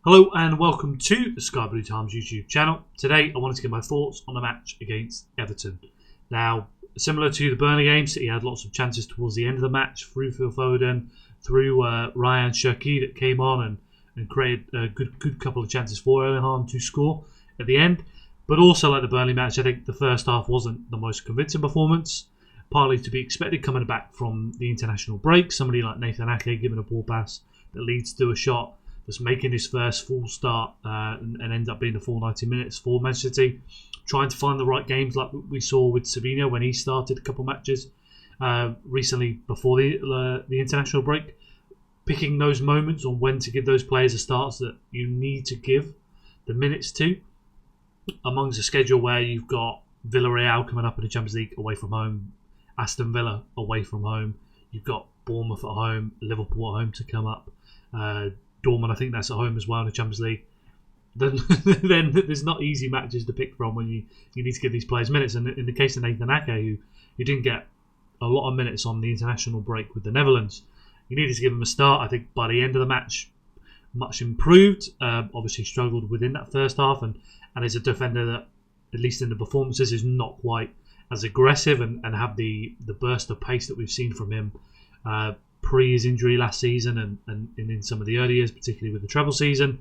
Hello and welcome to the Sky Blue Times YouTube channel. Today I wanted to get my thoughts on the match against Everton. Now, similar to the Burnley game, City had lots of chances towards the end of the match through Phil Foden, through Ryan Cherki that came on and created a good couple of chances for Erling Haaland to score at the end. But also like the Burnley match, I think the first half wasn't the most convincing performance, partly to be expected coming back from the international break. Somebody like Nathan Ake giving a ball pass that leads to a shot, that's making his first full start and ends up being the full 90 minutes for Manchester City. Trying to find the right games like we saw with Savinho when he started a couple matches recently before the international break. Picking those moments on when to give those players the starts that you need to give the minutes to, amongst a schedule where you've got Villarreal coming up in the Champions League away from home, Aston Villa away from home, you've got Bournemouth at home, Liverpool at home to come up, Dortmund, I think that's at home as well in the Champions League. Then there's not easy matches to pick from when you need to give these players minutes. And in the case of Nathan Ake, who didn't get a lot of minutes on the international break with the Netherlands, you needed to give him a start. I think by the end of the match, much improved. Obviously struggled within that first half, and is a defender that, at least in the performances, is not quite as aggressive and have the burst of pace that we've seen from him pre his injury last season and in some of the early years, particularly with the treble season.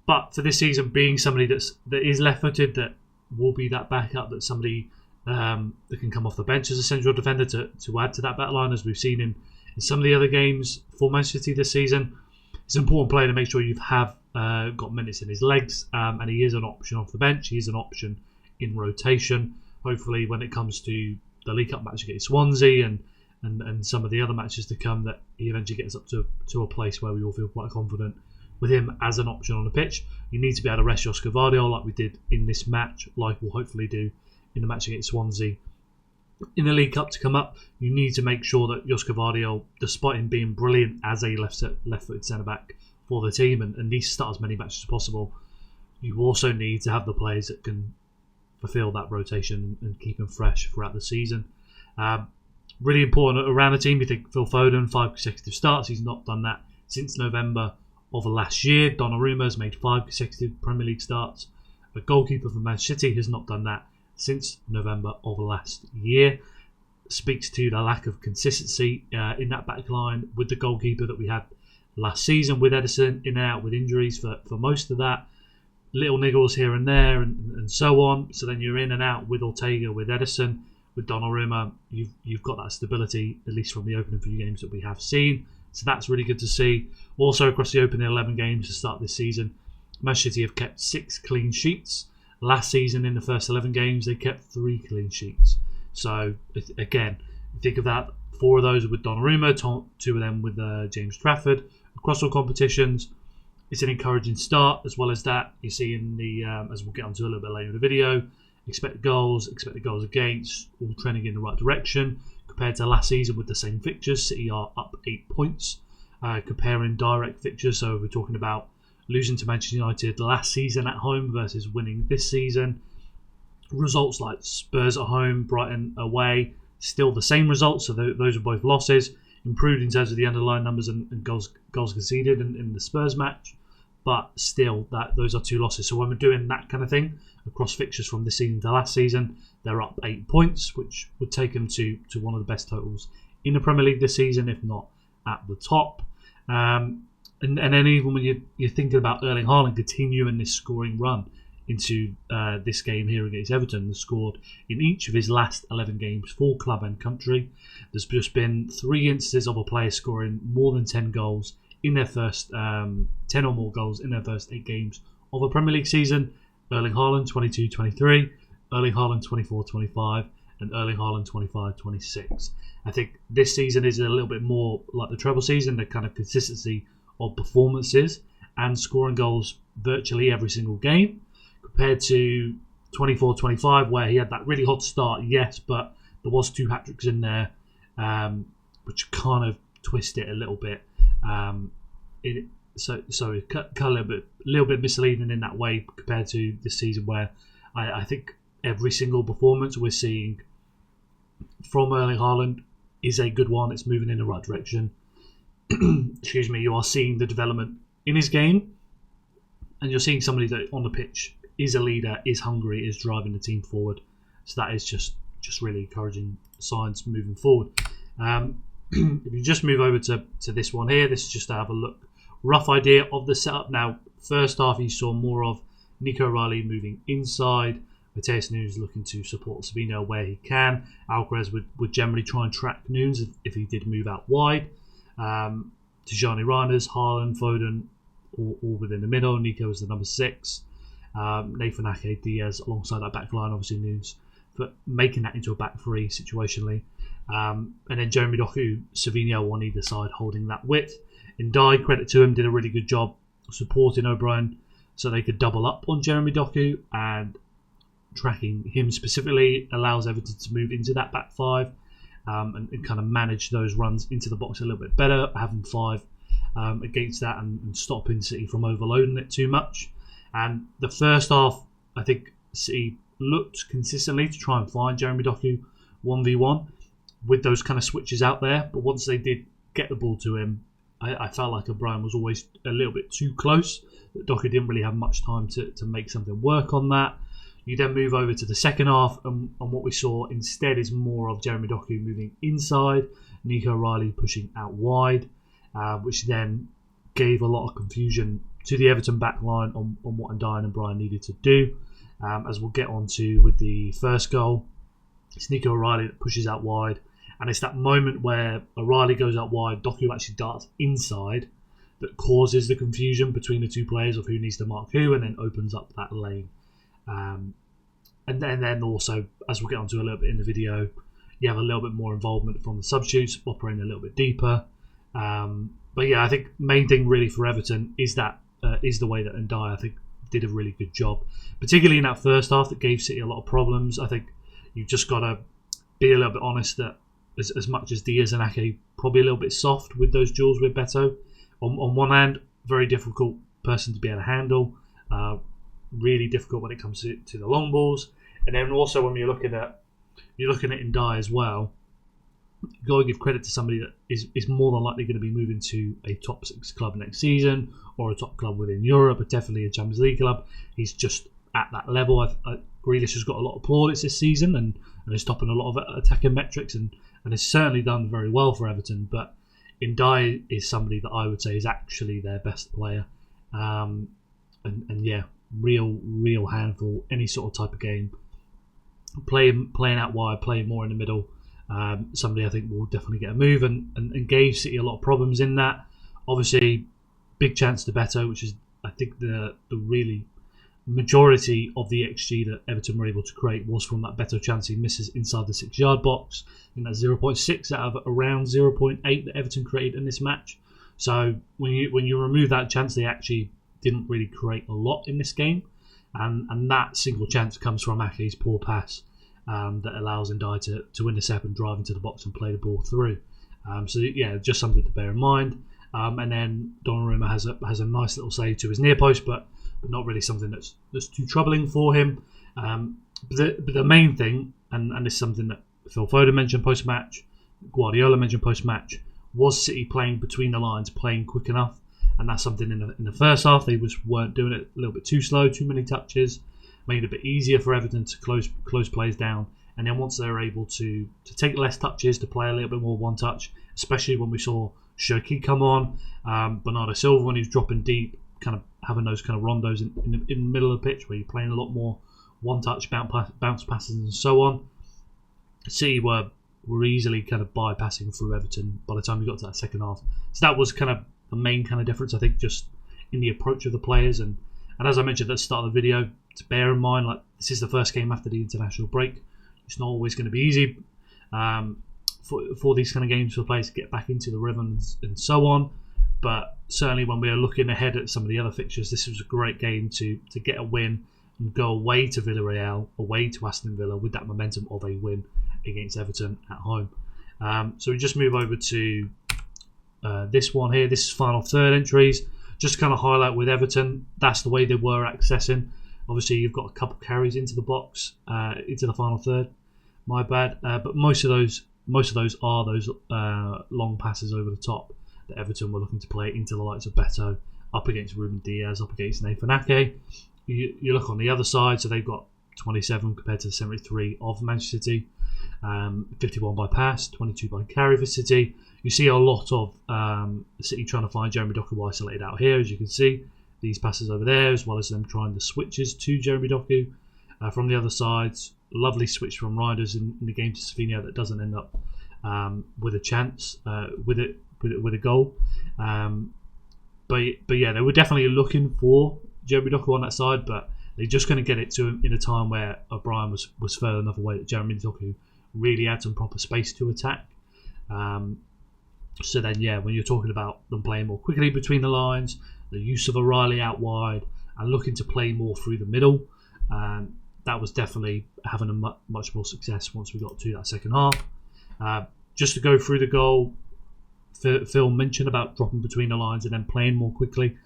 But for this season, being somebody that is left-footed, that will be that backup, that somebody that can come off the bench as a central defender to add to that back line, as we've seen in some of the other games for Manchester City this season. It's an important player to make sure you have got minutes in his legs, and he is an option off the bench. He is an option in rotation. Hopefully, when it comes to the League Cup match against Swansea and some of the other matches to come, that he eventually gets up to a place where we all feel quite confident with him as an option on the pitch. You need to be able to rest Oscar Vardio like we did in this match, like we'll hopefully do in the match against Swansea. In the League Cup to come up, you need to make sure that Oscar Vardio, despite him being brilliant as a left-footed centre-back for the team and needs to start as many matches as possible, you also need to have the players that can fulfil that rotation and keep him fresh throughout the season. Really important around the team. You think Phil Foden, 5 consecutive starts. He's not done that since November of last year. Donnarumma has made 5 consecutive Premier League starts. A goalkeeper for Manchester City has not done that since November of last year. Speaks to the lack of consistency in that back line with the goalkeeper that we had last season, with Ederson in and out with injuries for most of that. Little niggles here and there and so on. So then you're in and out with Ortega, with Ederson. With Donnarumma, you've got that stability, at least from the opening few games that we have seen. So that's really good to see. Also, across the opening 11 games to start this season, Manchester City have kept 6 clean sheets. Last season, in the first 11 games, they kept 3 clean sheets. So, again, think of that. 4 of those with Donnarumma, 2 of them with James Trafford. Across all competitions, it's an encouraging start. As well as that, you see in the, as we'll get onto a little bit later in the video, expected goals against, all trending in the right direction. Compared to last season with the same fixtures, City are up 8 points. Comparing direct fixtures, so we're talking about losing to Manchester United last season at home versus winning this season. Results like Spurs at home, Brighton away, still the same results, so those are both losses. Improved in terms of the underlying numbers and goals conceded in the Spurs match, but still those are 2 losses. So when we're doing that kind of thing across fixtures from this season to last season, they're up 8 points, which would take them to one of the best totals in the Premier League this season, if not at the top. And then even when you're thinking about Erling Haaland continuing this scoring run into this game here against Everton, has scored in each of his last 11 games for club and country. There's just been 3 instances of a player scoring more than 10 goals in their first 10 or more goals in their first 8 games of a Premier League season. Erling Haaland 22-23, Erling Haaland 24-25, and Erling Haaland 25-26. I think this season is a little bit more like the treble season, the kind of consistency of performances and scoring goals virtually every single game, compared to 24-25, where he had that really hot start, yes, but there was 2 hat-tricks in there, which kind of twist it a little bit. So it cut a little bit misleading in that way compared to this season, where I think every single performance we're seeing from Erling Haaland is a good one. It's moving in the right direction. Excuse me. You are seeing the development in his game, and you're seeing somebody that on the pitch is a leader, is hungry, is driving the team forward. So that is just really encouraging signs moving forward. If you just move over to this one here, this is just to have a look, rough idea of the setup. Now, first half you saw more of Nico O'Reilly moving inside. Mateus Nunes looking to support Savino where he can. Alcaraz would generally try and track Nunes if he did move out wide. Tijani Reinders, Haaland, Foden, all within the middle. Nico is the number 6. Nathan Ake, Diaz alongside that back line, obviously Nunes, but making that into a back 3 situationally. And then Jeremy Doku, Savino on either side holding that width. Ndai, credit to him, did a really good job supporting O'Brien so they could double up on Jeremy Doku, and tracking him specifically allows Everton to move into that back 5 and kind of manage those runs into the box a little bit better, having 5 against that and stopping City from overloading it too much. And the first half, I think City looked consistently to try and find Jeremy Doku 1v1 with those kind of switches out there, but once they did get the ball to him, I felt like O'Brien was always a little bit too close. Doku didn't really have much time to make something work on that. You then move over to the second half, and what we saw instead is more of Jeremy Doku moving inside, Nico O'Reilly pushing out wide, which then gave a lot of confusion to the Everton back line on what Ndai and O'Brien needed to do. As we'll get on to with the first goal, it's Nico O'Reilly that pushes out wide, and it's that moment where O'Reilly goes out wide, Doku actually darts inside, that causes the confusion between the two players of who needs to mark who, and then opens up that lane. And then also, as we'll get onto a little bit in the video, you have a little bit more involvement from the substitutes, operating a little bit deeper. But yeah, I think main thing really for Everton is that is the way that Ndai, I think, did a really good job, particularly in that first half that gave City a lot of problems. I think you've just got to be a little bit honest that as much as Diaz and Ake probably a little bit soft with those duels with Beto, on one hand, very difficult person to be able to handle. Really difficult when it comes to the long balls, and then also when you're looking at Ndai as well, you've got to give credit to somebody that is more than likely going to be moving to a top 6 club next season, or a top club within Europe, or definitely a Champions League club. He's just at that level. Grealish has got a lot of plaudits this season and is topping a lot of attacking metrics and has certainly done very well for Everton. But Ndai is somebody that I would say is actually their best player, and yeah, real handful, any sort of type of game. Playing out wide, playing more in the middle. Somebody I think will definitely get a move and gave City a lot of problems in that. Obviously, big chance to Beto, which is I think the really majority of the XG that Everton were able to create was from that Beto chance he misses inside the 6-yard box. I think that's 0.6 out of around 0.8 that Everton created in this match. So when you remove that chance, they actually didn't really create a lot in this game, and that single chance comes from Ake's poor pass that allows Ndai to intercept and drive into the box and play the ball through. So yeah, just something to bear in mind. And then Donnarumma has a nice little save to his near post, but not really something that's too troubling for him. But the main thing, and this is something that Phil Foden mentioned post match, Guardiola mentioned post match, was City playing between the lines, playing quick enough. And that's something in the first half they weren't doing it, a little bit too slow, too many touches, made it a bit easier for Everton to close plays down. And then once they were able to take less touches, to play a little bit more one touch, especially when we saw Shirky come on, Bernardo Silva when he was dropping deep, kind of having those kind of rondos in the middle of the pitch where you're playing a lot more one touch, bounce passes and so on. City were easily kind of bypassing through Everton by the time we got to that second half. So that was kind of the main kind of difference, I think, just in the approach of the players. And as I mentioned at the start of the video, to bear in mind, like, this is the first game after the international break. It's not always going to be easy for these kind of games for players to get back into the rhythm and so on. But certainly when we are looking ahead at some of the other fixtures, this was a great game to get a win and go away to Villarreal, away to Aston Villa with that momentum of a win against Everton at home. So we just move over to this one here. This is final third entries. Just to kind of highlight with Everton, that's the way they were accessing. Obviously, you've got a couple carries into the box, into the final third. My bad. But most of those are those long passes over the top that Everton were looking to play into the likes of Beto up against Ruben Diaz, up against Nathan Ake. You look on the other side, so they've got 27 compared to the 73 of Manchester City, 51 by pass, 22 by carry for City. You see a lot of City trying to find Jeremy Doku isolated out here, as you can see. These passes over there, as well as them trying the switches to Jeremy Doku from the other sides. Lovely switch from Riders in the game to Savinho that doesn't end up with a chance, with a goal. But yeah, they were definitely looking for Jeremy Doku on that side, but they're just going to get it to him in a time where O'Brien was further enough away that Jeremy Doku really had some proper space to attack. So then, yeah, when you're talking about them playing more quickly between the lines, the use of O'Reilly out wide, and looking to play more through the middle, that was definitely having a much more success once we got to that second half. Just to go through the goal, Phil mentioned about dropping between the lines and then playing more quickly.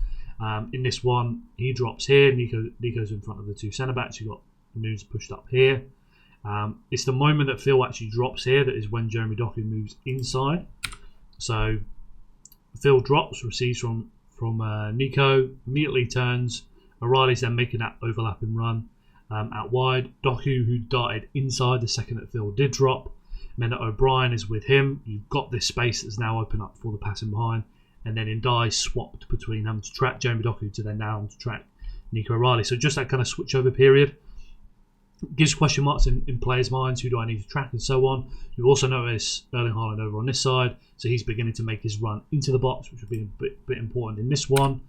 In this one, he drops here. Nico's in front of the two centre-backs. You've got Nunes pushed up here. It's the moment that Phil actually drops here that is when Jeremy Doku moves inside. So Phil drops, receives from Nico, immediately turns. O'Reilly's then making that overlapping run out wide. Doku, who darted inside the second that Phil did drop, meant that O'Brien is with him. You've got this space that's now open up for the passing behind. And then Ndai swapped between having to track Jeremy Doku to then now to track Nico O'Reilly. So just that kind of switchover period gives question marks in players' minds. Who do I need to track and so on. You also notice Erling Haaland over on this side. So he's beginning to make his run into the box, which will be a bit important in this one.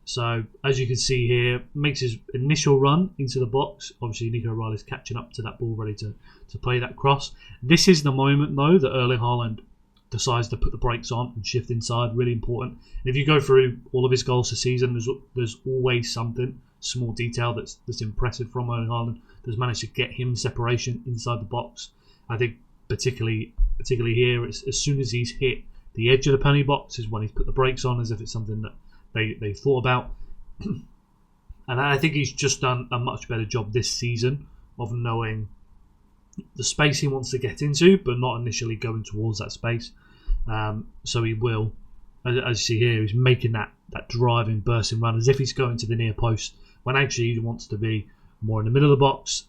So as you can see here, makes his initial run into the box. Obviously Nico O'Reilly's catching up to that ball, ready to play that cross. This is the moment though that Erling Haaland decides to put the brakes on and shift inside. Really important. And if you go through all of his goals this season, there's always something, small detail that's impressive from Erling Haaland that's managed to get him separation inside the box. I think particularly here, as soon as he's hit the edge of the penalty box is when he's put the brakes on, as if it's something that they thought about. And I think he's just done a much better job this season of knowing the space he wants to get into, but not initially going towards that space. So he will, as you see here, he's making that driving, bursting run as if he's going to the near post, when actually he wants to be more in the middle of the box.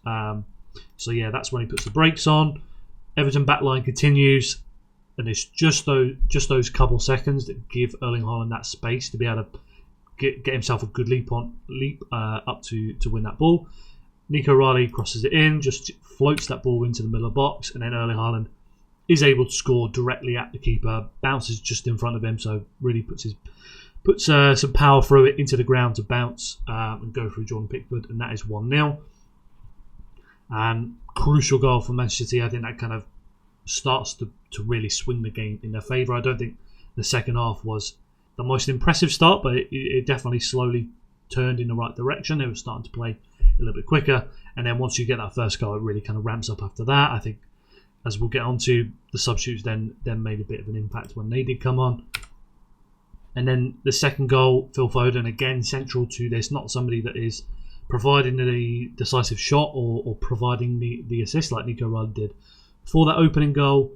So yeah, that's when he puts the brakes on. Everton backline continues, and it's just those couple seconds that give Erling Haaland that space to be able to get himself a good leap up to win that ball. Nico O'Reilly crosses it in, just floats that ball into the middle of the box, and then Erling Haaland is able to score directly at the keeper, bounces just in front of him, so really puts some power through it into the ground to bounce and go through Jordan Pickford, and that is 1-0. And crucial goal for Manchester City. I think that kind of starts to really swing the game in their favour. I don't think the second half was the most impressive start, but it definitely slowly turned in the right direction. They were starting to play a little bit quicker, and then once you get that first goal, it really kind of ramps up after that. I think, as we'll get on to, the substitutes then made a bit of an impact when they did come on. And then the second goal, Phil Foden, again central to this, not somebody that is providing the decisive shot or providing the assist like Nico O'Reilly did for that opening goal,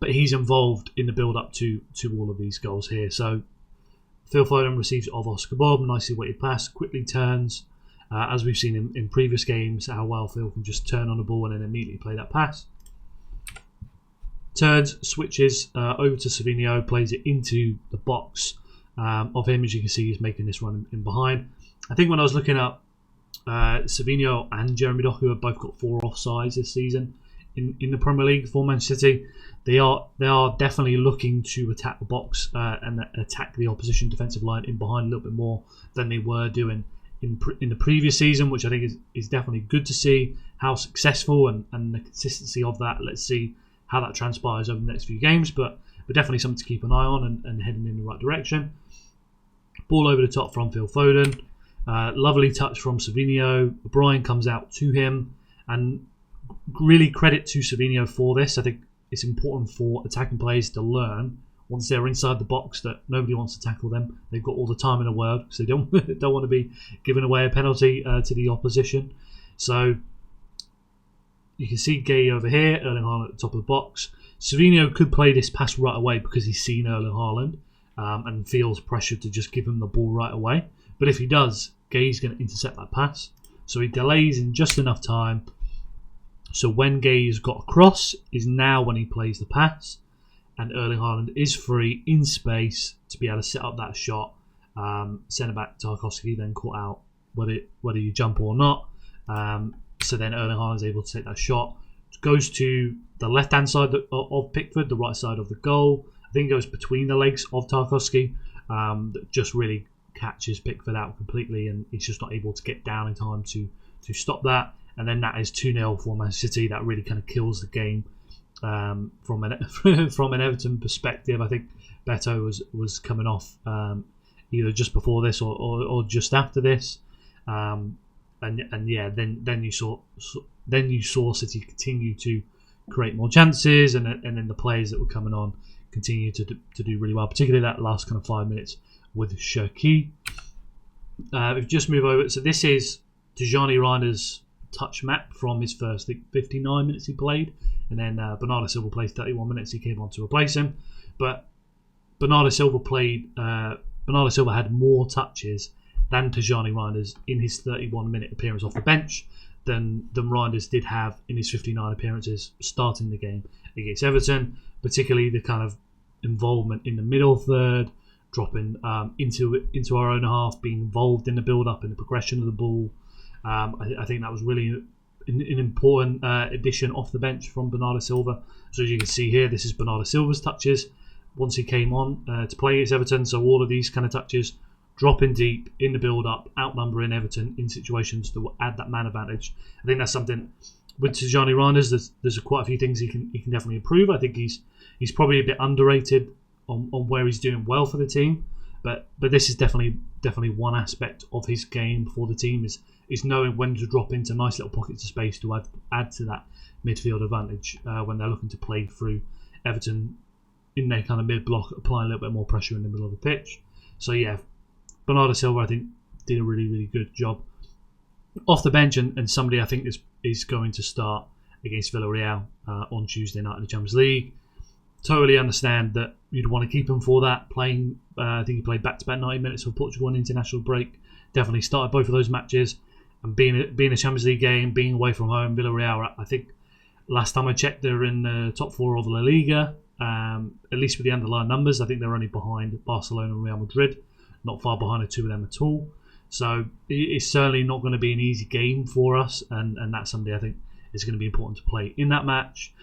but he's involved in the build-up to all of these goals here. So Phil Foden receives of Oscar Bob, nicely weighted pass, quickly turns, as we've seen in previous games, how well Phil can just turn on the ball and then immediately play that pass. Turns, switches over to Savinho, plays it into the box of him. As you can see, he's making this run in behind. I think when I was looking up, Savinho and Jeremy Doku have both got 4 offsides this season in the Premier League for Manchester City. They are definitely looking to attack the box and attack the opposition defensive line in behind a little bit more than they were doing in the previous season, which I think is definitely good to see how successful and the consistency of that. Let's see how that transpires over the next few games, but definitely something to keep an eye on and heading in the right direction. Ball over the top from Phil Foden. Lovely touch from Savinho. O'Brien comes out to him, and really credit to Savinho for this. I think it's important for attacking players to learn once they're inside the box that nobody wants to tackle them. They've got all the time in the world because they don't want to be giving away a penalty to the opposition. So you can see Gay over here, Erling Haaland at the top of the box. Savinho could play this pass right away because he's seen Erling Haaland, and feels pressured to just give him the ball right away. But if he does, Gay's going to intercept that pass. So he delays in just enough time. So when Gay's got across is now when he plays the pass. And Erling Haaland is free in space to be able to set up that shot. Centre-back Tarkowski then caught out whether you jump or not. So then Erling Haaland is able to take that shot. It goes to the left-hand side of Pickford, the right side of the goal. I think it goes between the legs of Tarkowski. That just really catches Pickford out completely, and he's just not able to get down in time to stop that. And then that is 2-0 for Man City. That really kind of kills the game from an Everton perspective. I think Beto was coming off either just before this or just after this, and yeah, then you saw City continue to create more chances, and then the players that were coming on continue to do really well, particularly that last kind of 5 minutes with Cherki. If you just move over, so this is Tijani Reiner's touch map from his first 59 minutes he played, and then Bernardo Silva played 31 minutes. He came on to replace him, but Bernardo Silva had more touches than Tijani Reiner's in his 31-minute appearance off the bench than Reiner's did have in his 59 appearances starting the game against Everton, particularly the kind of involvement in the middle third, dropping into our own half, being involved in the build-up and the progression of the ball. I think that was really an important addition off the bench from Bernardo Silva. So as you can see here, this is Bernardo Silva's touches once he came on to play against Everton. So all of these kind of touches, dropping deep in the build-up, outnumbering Everton in situations that will add that man advantage. I think that's something with Tijani Reiner's. There's quite a few things he can definitely improve. I think he's probably a bit underrated on where he's doing well for the team. But this is definitely one aspect of his game for the team is knowing when to drop into nice little pockets of space to add to that midfield advantage when they're looking to play through Everton in their kind of mid-block, applying a little bit more pressure in the middle of the pitch. So yeah, Bernardo Silva I think did a really, really good job off the bench, and somebody I think is going to start against Villarreal on Tuesday night in the Champions League. Totally understand that you'd want to keep him for that. Playing, I think he played back-to-back 90 minutes for Portugal on international break. Definitely started both of those matches. And being a Champions League game, being away from home, Villarreal, I think last time I checked, they're in the top four of La Liga, at least with the underlying numbers. I think they're only behind Barcelona and Real Madrid, not far behind the two of them at all. So it's certainly not going to be an easy game for us, and that's something I think is going to be important to play in that match.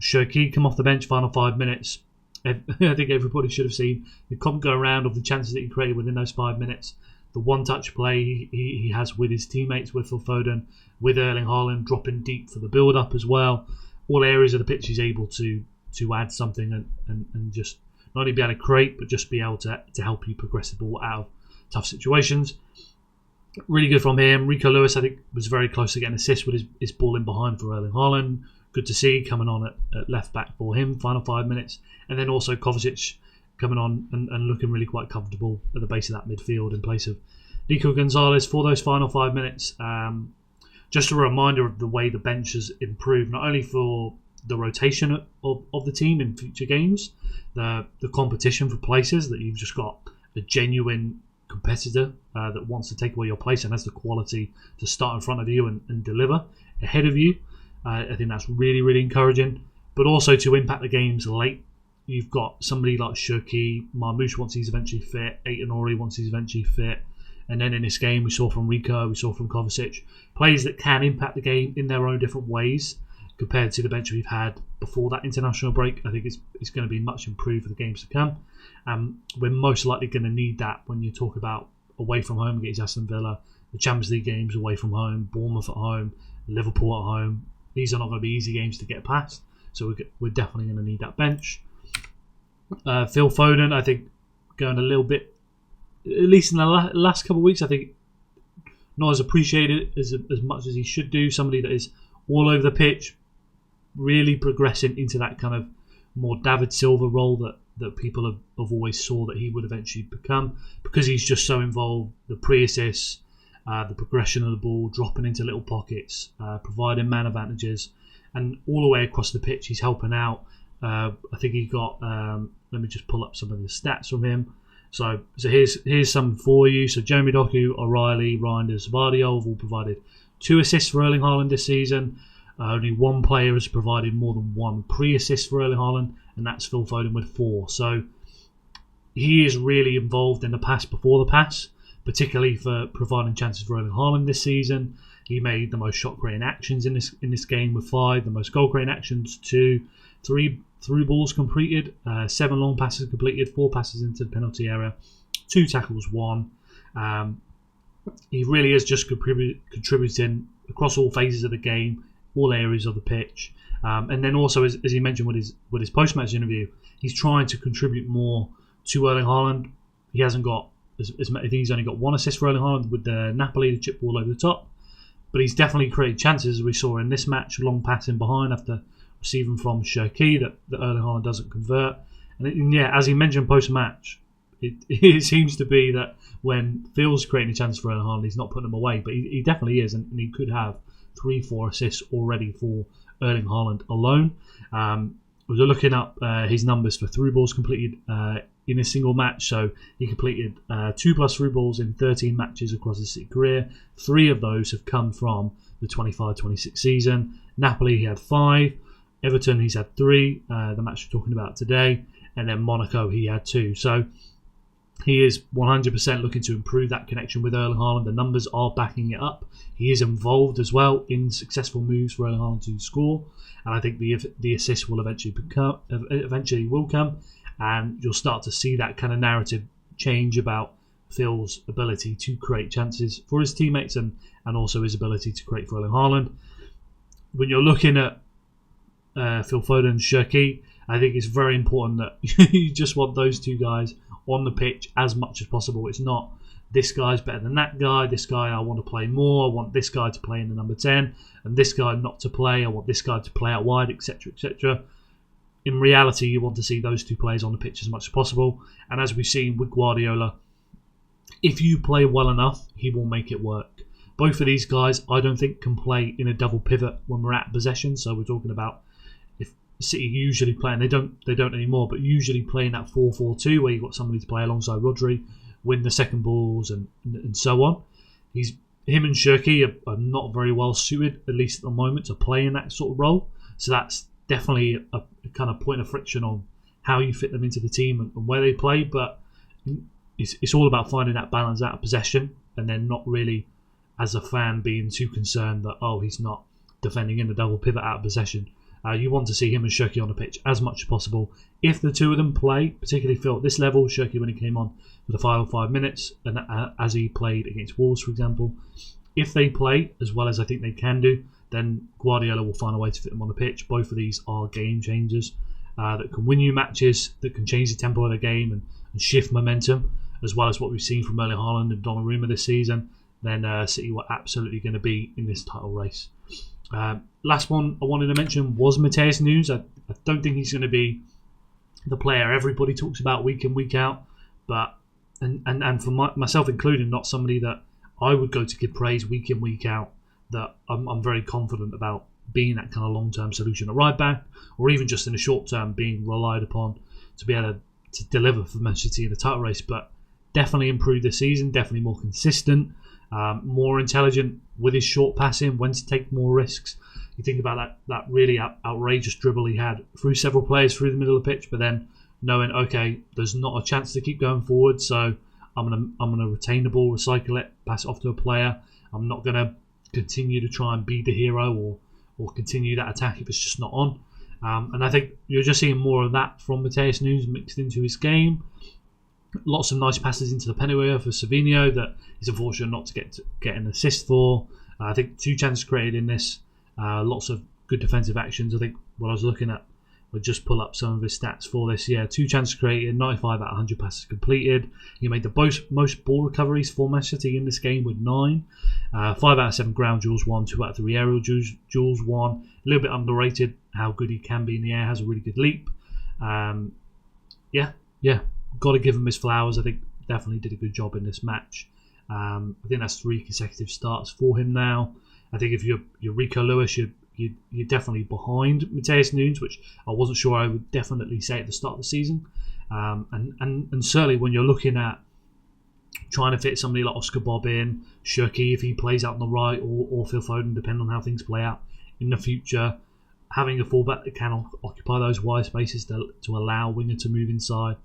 Cherki come off the bench, final 5 minutes. I think everybody should have seen the comment go around of the chances that he created within those 5 minutes. The one-touch play he has with his teammates, with Phil Foden, with Erling Haaland, dropping deep for the build-up as well. All areas of the pitch he's able to add something and just not only be able to create, but just be able to help you progress the ball out of tough situations. Really good from him. Rico Lewis, I think, was very close to getting an assist with his ball in behind for Erling Haaland. Good to see coming on at left back for him, final 5 minutes. And then also Kovacic coming on and looking really quite comfortable at the base of that midfield in place of Nico Gonzalez for those final 5 minutes. Just a reminder of the way the bench has improved, not only for the rotation of the team in future games, the competition for places, that you've just got a genuine competitor that wants to take away your place and has the quality to start in front of you and deliver ahead of you. I think that's really, really encouraging. But also to impact the games late, you've got somebody like Cherki, Marmoush once he's eventually fit, Aït-Nouri once he's eventually fit, and then in this game we saw from Rico, we saw from Kovacic, players that can impact the game in their own different ways compared to the bench we've had before that international break. I think it's going to be much improved for the games to come. We're most likely going to need that when you talk about away from home against Aston Villa, the Champions League games away from home, Bournemouth at home, Liverpool at home. These are not going to be easy games to get past, so we're definitely going to need that bench. Phil Foden, I think, going a little bit, at least in the last couple of weeks, I think not as appreciated as much as he should do. Somebody that is all over the pitch, really progressing into that kind of more David Silva role that people have always saw that he would eventually become, because he's just so involved. The pre-assists, the progression of the ball, dropping into little pockets, providing man advantages, and all the way across the pitch he's helping out. I think he got Let me just pull up some of the stats from him. So here's some for you. So Jeremy Doku, O'Reilly, Reinders, Vardio have all provided 2 assists for Erling Haaland this season. Only one player has provided more than 1 pre-assist for Erling Haaland, and that's Phil Foden with 4. So he is really involved in the pass before the pass, particularly for providing chances for Erling Haaland this season. He made the most shot-creating actions in this game with 5, the most goal-creating actions 2, 3 through balls completed, 7 long passes completed, 4 passes into the penalty area, 2 tackles, 1. He really is just contributing across all phases of the game, all areas of the pitch, and then also as he mentioned with his post-match interview, he's trying to contribute more to Erling Haaland. He hasn't got I think he's only got 1 assist for Erling Haaland with the Napoli, the chip ball over the top, but he's definitely created chances, as we saw in this match, long passing behind after receiving from Cherki that Erling Haaland doesn't convert. And yeah, as he mentioned post-match, it seems to be that when Phil's creating a chance for Erling Haaland, he's not putting them away, but he definitely is, and he could have 3-4 assists already for Erling Haaland alone. We're looking up his numbers for through balls completed in a single match. So he completed 2+ through balls in 13 matches across his City career. 3 of those have come from the 25-26 season. Napoli, he had 5. Everton, he's had 3, the match we're talking about today. And then Monaco, he had 2. So he is 100% looking to improve that connection with Erling Haaland. The numbers are backing it up. He is involved as well in successful moves for Erling Haaland to score. And I think the assist will eventually come. And you'll start to see that kind of narrative change about Phil's ability to create chances for his teammates and also his ability to create for Erling Haaland. When you're looking at Phil Foden and Cherki, I think it's very important that you just want those 2 guys on the pitch as much as possible. It's not this guy's better than that guy, this guy I want to play more, I want this guy to play in the number 10, and this guy not to play, I want this guy to play out wide, etc, etc. In reality, you want to see those 2 players on the pitch as much as possible, and as we've seen with Guardiola, if you play well enough, he will make it work. Both of these guys, I don't think, can play in a double pivot when we're at possession, so we're talking about if City usually play, and they don't anymore, but usually playing that 4-4-2 where you've got somebody to play alongside Rodri, win the second balls and so on. Him and Cherki are not very well suited, at least at the moment, to play in that sort of role. So that's definitely a kind of point of friction on how you fit them into the team and where they play. But it's all about finding that balance out of possession, and then not really, as a fan, being too concerned that he's not defending in the double pivot out of possession. You want to see him and Cherki on the pitch as much as possible. If the 2 of them play, particularly Phil at this level, Cherki when he came on for the final 5 minutes, and as he played against Wolves, for example, if they play as well as I think they can do, then Guardiola will find a way to fit them on the pitch. Both of these are game changers that can win you matches, that can change the tempo of the game and shift momentum, as well as what we've seen from Erling Haaland and Donnarumma this season. Then City were absolutely going to be in this title race. Last one I wanted to mention was Mateus Nunes. I don't think he's going to be the player everybody talks about week in, week out, but and for myself included, not somebody that I would go to give praise week in, week out, that I'm very confident about being that kind of long-term solution at right back, or even just in the short term being relied upon to be able to deliver for Manchester City in the title race. But definitely improved this season, definitely more consistent, more intelligent with his short passing, when to take more risks. You think about that really outrageous dribble he had through several players through the middle of the pitch, but then knowing, okay, there's not a chance to keep going forward, so I'm gonna retain the ball, recycle it, pass it off to a player. I'm not gonna continue to try and be the hero or continue that attack if it's just not on. And I think you're just seeing more of that from Mateus Nunes mixed into his game. Lots of nice passes into the penalty area for Savinho that he's unfortunate not to get an assist for. I think 2 chances created in this. Lots of good defensive actions. I think what I was looking at, we'll just pull up some of his stats for this. 2 chances created, 95 out of 100 passes completed. He made the most ball recoveries for Manchester City in this game with 9. 5 out of 7 ground duels won, 2 out of 3 aerial duels won. A little bit underrated how good he can be in the air. Has a really good leap. Got to give him his flowers. I think definitely did a good job in this match. I think that's 3 consecutive starts for him now. I think if you're Rico Lewis, you're you're definitely behind Mateus Nunes, which I wasn't sure I would definitely say at the start of the season. And certainly when you're looking at trying to fit somebody like Oscar Bob in, Shirky if he plays out on the right, or Phil Foden, depending on how things play out in the future, having a fullback that can occupy those wide spaces to allow winger to move inside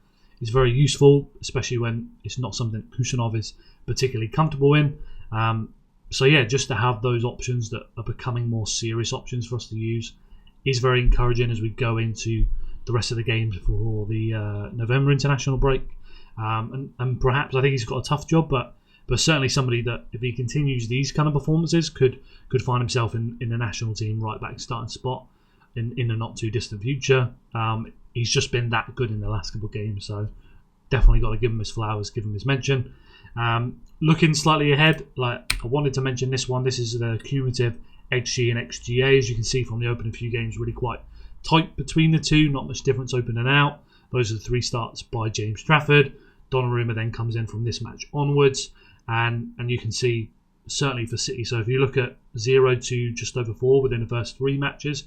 is very useful, especially when it's not something Kusanov is particularly comfortable in. So yeah, just to have those options that are becoming more serious options for us to use is very encouraging as we go into the rest of the games for the November international break. And perhaps I think he's got a tough job, but certainly somebody that if he continues these kind of performances could find himself in the national team right back starting spot in the not too distant future. He's just been that good in the last couple of games, so definitely got to give him his flowers, give him his mention. Looking slightly ahead, like I wanted to mention this one. This is the cumulative XG and XGA, as you can see from the opening few games, really quite tight between the two. Not much difference open and out. Those are the 3 starts by James Trafford. Donnarumma then comes in from this match onwards, and you can see certainly for City. So if you look at 0 to just over 4 within the first 3 matches,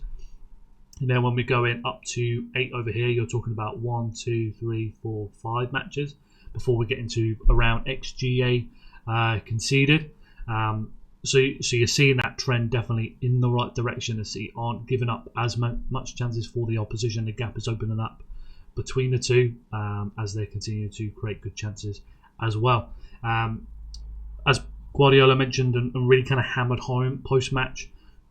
and then when we go in up to 8 over here, you're talking about 1, 2, 3, 4, 5 matches before we get into around XGA conceded. So you're seeing that trend definitely in the right direction, as City aren't giving up as much chances for the opposition. The gap is opening up between the two as they continue to create good chances as well. As Guardiola mentioned and really kind of hammered home post-match,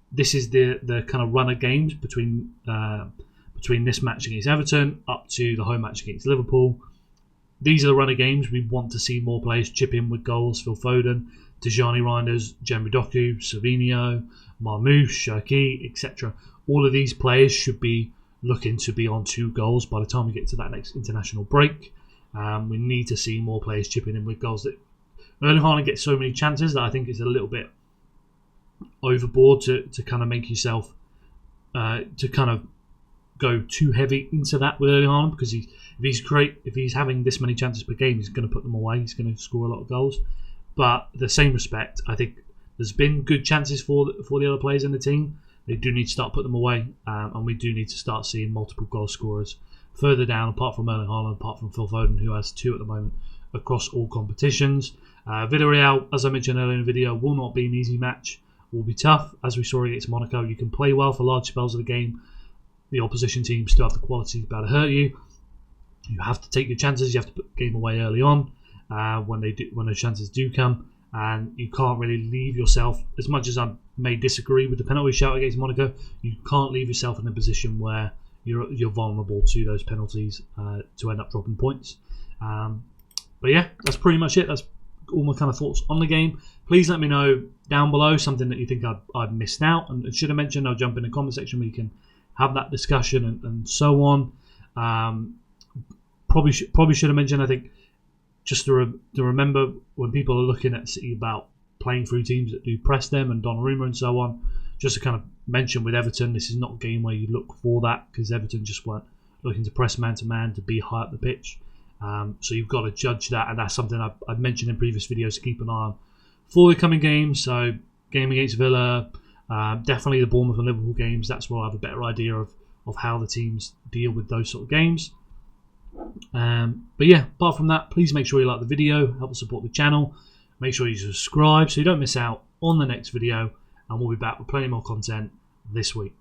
this is the kind of run of games between this match against Everton up to the home match against Liverpool. These are the run of games we want to see more players chip in with goals. Phil Foden, Tijani Reinders, Jeremy Doku, Savinho, Marmoush, Shirky, etc. All of these players should be looking to be on 2 goals by the time we get to that next international break. We need to see more players chipping in with goals. Erling Haaland gets so many chances that I think it's a little bit overboard to kind of make yourself to kind of go too heavy into that with Erling Haaland, because if he's having this many chances per game, he's going to put them away. He's going to score a lot of goals. But the same respect, I think there's been good chances for the other players in the team. They do need to start putting them away, and we do need to start seeing multiple goal scorers further down, apart from Erling Haaland, apart from Phil Foden, who has 2 at the moment across all competitions. Villarreal, as I mentioned earlier in the video, will not be an easy match. Will be tough, as we saw against Monaco. You can play well for large spells of the game. The opposition team still have the quality to be able to hurt you. You have to take your chances. You have to put the game away early on when those chances do come, and you can't really leave yourself, as much as I may disagree with the penalty shout against Monaco, you can't leave yourself in a position where you're vulnerable to those penalties to end up dropping points. But yeah, that's pretty much it. That's all my kind of thoughts on the game. Please let me know down below something that you think I've missed out and should have mentioned. I'll jump in the comment section where you can have that discussion and so on. Probably should have mentioned, I think, just to remember when people are looking at City about playing through teams that do press them and Donnarumma and so on, just to kind of mention with Everton, this is not a game where you look for that, because Everton just weren't looking to press man-to-man to be high up the pitch. So you've got to judge that, and that's something I've mentioned in previous videos to keep an eye on for the coming games. So game against Villa, definitely the Bournemouth and Liverpool games, that's where I have a better idea of how the teams deal with those sort of games. But yeah, apart from that, please make sure you like the video, help support the channel, make sure you subscribe so you don't miss out on the next video, and we'll be back with plenty more content this week.